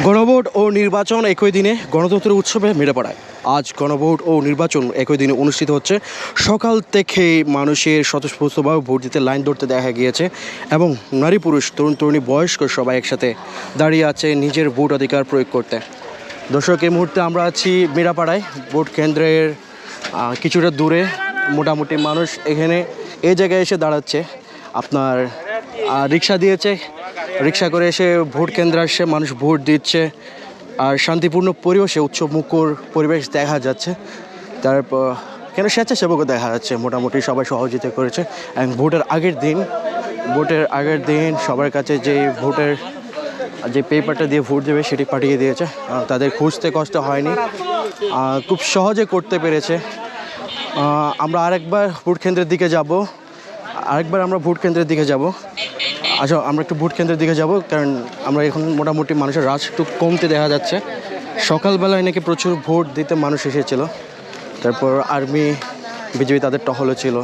গণভোট ও নির্বাচন একই দিনে গণতন্ত্রের উৎসবে মেরেপাড়ায় আজ গণভোট ও নির্বাচন একই দিনে অনুষ্ঠিত হচ্ছে। সকাল থেকে মানুষের স্বতঃস্ফূর্তভাবে ভোট দিতে লাইন ধরতে দেখা গিয়েছে এবং নারী পুরুষ তরুণ তরুণী বয়স্ক সবাই একসাথে দাঁড়িয়ে আছে নিজের ভোট অধিকার প্রয়োগ করতে। দর্শক, এই মুহূর্তে আমরা আছি মেরাপাড়ায়, ভোট কেন্দ্রের কিছুটা দূরে। মোটামুটি মানুষ এখানে এই জায়গায় এসে দাঁড়াচ্ছে। আপনার রিক্সা দিয়েছে, রিক্সা করে এসে ভোট কেন্দ্রে আসছে, মানুষ ভোট দিচ্ছে আর শান্তিপূর্ণ পরিবেশে উৎসবমুখর পরিবেশ দেখা যাচ্ছে। তারপর কেন স্বেচ্ছাসেবকও দেখা যাচ্ছে, মোটামুটি সবাই সহযোগিতা করেছে। এবং ভোটের আগের দিন সবার কাছে যে ভোটের যে পেপারটা দিয়ে ভোট দেবে সেটি পাঠিয়ে দিয়েছে। তাদের খুঁজতে কষ্ট হয়নি, খুব সহজে করতে পেরেছে। আমরা আরেকবার ভোট কেন্দ্রের দিকে যাব। আচ্ছা, আমরা একটু ভোট কেন্দ্রের দিকে যাব, কারণ আমরা এখন মোটামুটি মানুষের রাশ একটু কমতে দেখা যাচ্ছে। সকালবেলায় নাকি প্রচুর ভোট দিতে মানুষ এসেছিল, তারপর আর্মি বিজেপি তাদের টহলও ছিল।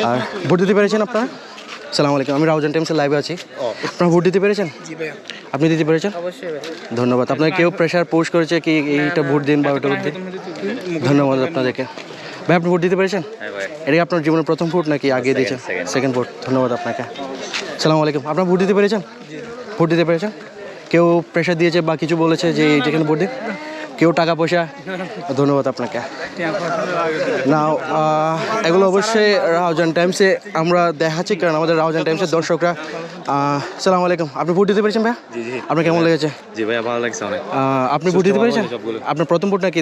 আর ভোট দিতে পেরেছেন আপনারা? সালাম আলাইকুম, আমি রাউজান টাইমসের লাইভে আছি। আপনারা ভোট দিতে পেরেছেন? আপনি দিতে পেরেছেন? ধন্যবাদ। আপনার কেউ প্রেশার পোস্ট করেছে কি এইটা ভোট দিন বা ওটা ভোট দিন? ধন্যবাদ আপনাদেরকে। ভাই, আপনি ভোট দিতে পেরেছেন? এটা কি আপনার জীবনের প্রথম ভোট নাকি আগে দিয়েছেন? Second vote. ধন্যবাদ আপনাকে। সালাম আলাইকুম, আপনার ভোট দিতে পেরেছেন? ভোট দিতে পেরেছেন? কেউ প্রেশার দিয়েছে বা কিছু বলেছে যে যেখানে ভোট দিন? কেউ টাকা পয়সা? ধন্যবাদ আপনাকে। না, এগুলো অবশ্যই রাউজান টাইমসে আমরা দেখাচ্ছি, কারণ আমাদের রাউজান টাইমসের দর্শকরা। সালাম আলাইকুম, আপনি ভোট দিতে পেরেছেন ভাই? আপনার কেমন লেগেছে? জি ভাইয়া, ভালো লাগছে অনেক। আপনি ভোট দিতে পেরেছেন? আপনার প্রথম ভোট নাকি?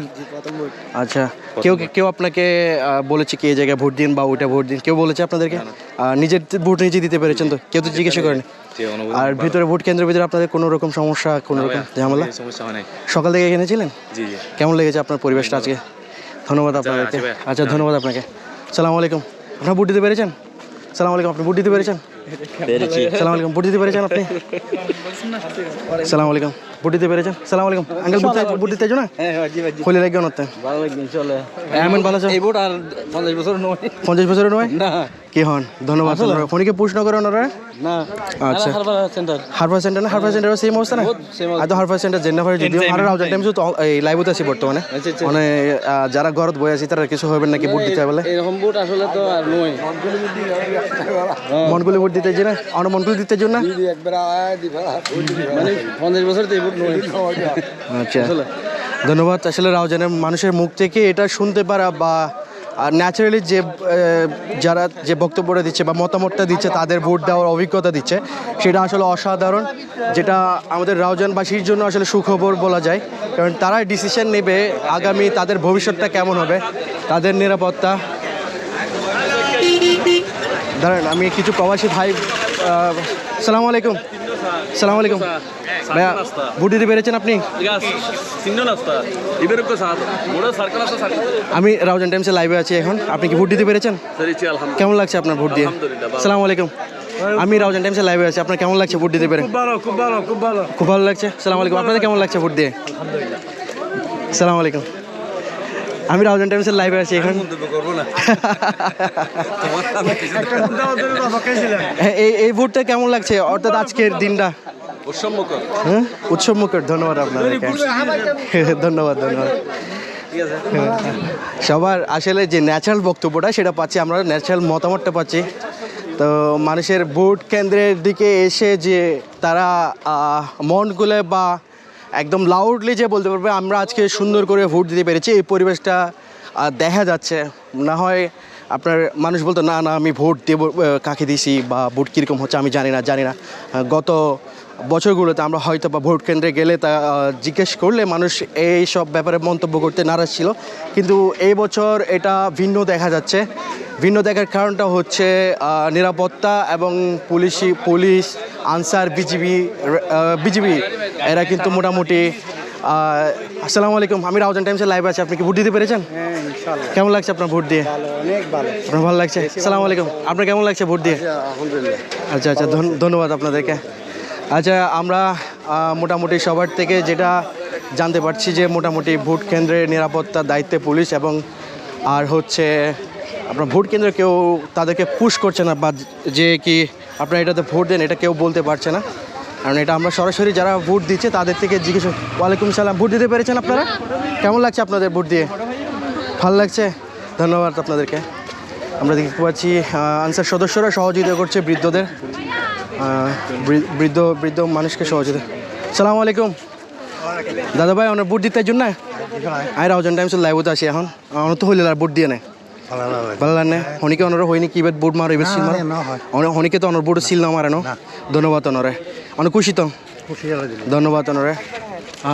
আচ্ছা, কেউ আপনাকে বলেছে কি এই জায়গায় ভোট দিন বা ওইটা ভোট দিন? কেউ বলেছে আপনাদেরকে? নিজের ভোট নিজে দিতে পেরেছেন তো? কেউ তো জিজ্ঞাসা করেনি? আর ভিতরে ভোট কেন্দ্রের ভিতরে আপনাদের কোনো রকম সমস্যা, কোনো রকম ঝামেলা? সমস্যা হয় নাই। সকাল থেকে এখানে ছিলেন? জি জি। কেমন লেগেছে আপনার পরিবেশটা আজকে? ধন্যবাদ আপনাদেরকে। আচ্ছা, ধন্যবাদ আপনাকে। সালাম আলাইকুম, আপনার ভোট দিতে পেরেছেন? সালাম আলাইকুম, আপনি ভোট দিতে পেরেছেন? সালাম আলাইকুম, ভোট দিতে পেরেছেন আপনি? সালাম আলাইকুম, ভোট দিতে পেরেছেন? সালাম আলাইকুম আঙ্কেল, ভোট দিতে না? হলে লাগবে না? এমন ভালো আছে? 50 বছরের নয় কি হন? ধন্যবাদ। ফোনকে পুশ না করে ওনারা? আচ্ছা, হারবার সেন্টার না? হারবার সেন্টার সেম অবস্থা না? তো হারবার সেন্টার জেন্নাফারে যদিও আমরা রাউজান টাইমস তো এই লাইভতে আছি বর্তমানে। মানে যারা ঘরত বই আছি তারা কিছু হবেন নাকি ভোট দিতে বলে? এরকম ভোট আসলে তো আর নয়। মনগুলি ভোট দিতে যে না, অন্য মনগুলি দিতে জন্য মানে 50 বছর তো এই ভোট নয়। আচ্ছা, ধন্যবাদ। আসলে রাউজানের মানুষের মুখ থেকে এটা শুনতে পারা বা ন্যাচারালি যারা যে বক্তব্যটা দিচ্ছে বা মতামতটা দিচ্ছে, তাদের ভোট দেওয়ার অভিজ্ঞতা দিচ্ছে, সেটা আসলে অসাধারণ। যেটা আমাদের রাউজানবাসীর জন্য আসলে সুখবর বলা যায়, কারণ তারাই ডিসিশন নেবে আগামী তাদের ভবিষ্যৎটা কেমন হবে, তাদের নিরাপত্তা। দাঁড়ান, আমি কিছু প্রবাসী ভাই। সালাম আলাইকুম। সালাম আলাইকুম ভাইয়া, ভোট দিতে পেরেছেন আপনি? আমি রাউজান টাইমসের লাইভে আছি এখন। আপনি কি ভোট দিতে পেরেছেন? কেমন লাগছে আপনার ভোট দিয়ে? সালাম আলাইকুম, আমি রাউজান টাইমসের লাইভে আছি। আপনার কেমন লাগছে ভোট দিতে পেরে? খুব ভালো লাগছে। সালাম আলাইকুম, আপনাদের কেমন লাগছে ভোট দিয়ে? সালাম আলাইকুম, আমি রাউজান টাইমসের লাইভে আছি এখন। এই ভোটটা কেমন লাগছে, অর্থাৎ আজকের দিনটা? হ্যাঁ, উৎসবমুখর। ধন্যবাদ আপনাদেরকে। ধন্যবাদ। সবার আসলে যে ন্যাচারাল বক্তব্যটা সেটা পাচ্ছি আমরা, ন্যাচারাল মতামতটা পাচ্ছি। তো মানুষের ভোট কেন্দ্রের দিকে এসে যে তারা মন খুলে বা একদম লাউডলি যে বলতে পারবে আমরা আজকে সুন্দর করে ভোট দিতে পেরেছি, এই পরিবেশটা দেখা যাচ্ছে। না হয় আপনার মানুষ বলতো না আমি ভোট দেব, কাকে দিছি বা ভোট কীরকম হচ্ছে আমি জানি না। গত বছরগুলোতে আমরা হয়তো বা ভোট কেন্দ্রে গেলে তা জিজ্ঞেস করলে মানুষ এই সব ব্যাপারে মন্তব্য করতে নারাজ ছিল, কিন্তু এই বছর এটা ভিন্ন দেখা যাচ্ছে। ভিন্ন দেখার কারণটা হচ্ছে নিরাপত্তা এবং পুলিশ, আনসার, বিজিবি এরা কিন্তু মোটামুটি। আসসালামু আলাইকুম, আমি রাউজান টাইমসের লাইভ আছি। আপনি কি ভোট দিতে পেরেছেন? কেমন লাগছে আপনার ভোট দিয়ে? আপনার ভালো লাগছে? সালাম আলাইকুম, আপনার কেমন লাগছে ভোট দিয়ে? আচ্ছা, ধন্যবাদ আপনাদেরকে। আচ্ছা, আমরা মোটামুটি সবার থেকে যেটা জানতে পারছি যে মোটামুটি ভোট কেন্দ্রের নিরাপত্তার দায়িত্বে পুলিশ এবং আর হচ্ছে আপনার ভোট কেন্দ্রে কেউ তাদেরকে পুশ করছে না বা যে কি আপনারা এটাতে ভোট দেন এটা কেউ বলতে পারছে না, কারণ এটা আমরা সরাসরি যারা ভোট দিচ্ছে তাদের থেকে জিজ্ঞেস। ওয়ালাইকুম সালাম। ভোট দিতে পেরেছেন আপনারা? কেমন লাগছে আপনাদের ভোট দিয়ে? ভালো লাগছে, ধন্যবাদ আপনাদেরকে। আমরা দেখতে পাচ্ছি আনসার সদস্যরা সহযোগিতা করছে বৃদ্ধদের, বৃদ্ধ মানুষকে সহযোগিতা। সালাম আলাইকুম দাদা ভাই, আমরা ভোট দিতে জন্য আই রাউজান টাইমস লাইভতে আসি এখন আমার তো হইলে আর ভোট দিয়ে নেই ভালো লাগে না হনিকে অনর হয়নি কি বাদ ভোট মারো এবার সিল মারো হনিকে তো অনর ভোট সিল না মারে ন ধন্যবাদ অনরে অনেক খুশি তো ধন্যবাদ অনরে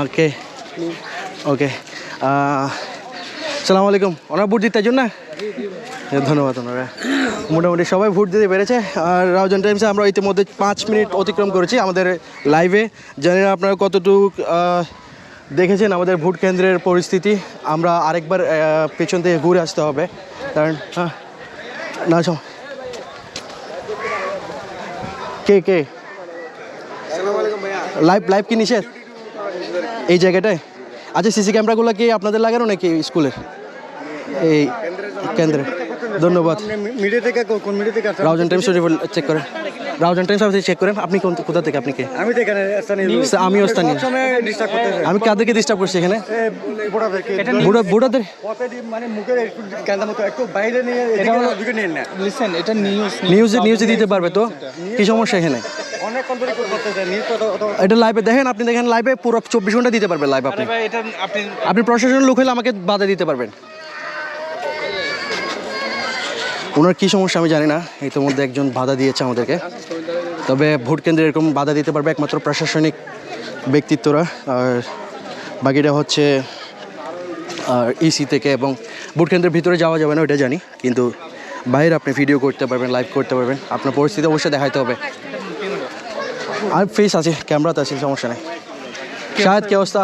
ওকে ওকে সালাম আলাইকুম ওনার ভোট দিতে জন্য ধন্যবাদ ওনারা মোটামুটি সবাই ভোট দিতে পেরেছে। আর রাউজান টাইমসে আমরা ইতিমধ্যে 5 মিনিট অতিক্রম করেছি আমাদের লাইভে। জানি না আপনারা কতটুকু দেখেছেন আমাদের ভোট কেন্দ্রের পরিস্থিতি। আমরা আরেকবার পেছন থেকে ঘুরে আসতে হবে, কারণ না কে কে লাইভ কি নিষেধ এই জায়গাটায়? আচ্ছা, সিসি ক্যামেরাগুলো কি আপনাদের লাগানো নাকি স্কুলের এই কেন্দ্রে? ধন্যবাদ। মিডিয়া থেকে কোন মিডিয়া থেকে আসছেন? রাউজান টাইমস চেক করেন, রাউজান টাইমস চেক করেন। আপনি কোথা থেকে? আপনি কে? আমি তো এখানে স্থানীয়। আমিও স্থানীয়। সবসময় ডিস্টার্ব করতে আমি কাদেরকে ডিস্টার্ব করছি এখানে? ভোটারদের মানে মুখের একটু কান্দা মতো একটু বাইরে নিয়ে এদিকে নিয়ে না। লিসেন, এটা নিউজে দিতে পারবে তো, কি সমস্যা এখানে? অনেক কন্ট্রোল করতে চাই নিউজ তো এটা লাইভে দেখেন, আপনি দেখেন লাইভে পুরো 24 ঘন্টা দিতে পারবেন লাইভ। আপনি এটা আপনি প্রশাসনের লোক হলে আমাকে বাধা দিতে পারবেন। ওনার কী সমস্যা আমি জানি না, ইতিমধ্যে একজন বাধা দিয়েছে আমাদেরকে। তবে ভোট কেন্দ্রে এরকম বাধা দিতে পারবে একমাত্র প্রশাসনিক ব্যক্তিত্বরা, আর বাকিটা হচ্ছে ইসি থেকে। এবং ভোট কেন্দ্রের ভিতরে যাওয়া যাবে না ওইটা জানি, কিন্তু বাইরে আপনি ভিডিও করতে পারবেন, লাইভ করতে পারবেন। আপনার পরিস্থিতি অবশ্যই দেখাইতে হবে। আর ফেস আছে, ক্যামেরাতে আছে, সমস্যা নেই। শাহেদ কি অবস্থা?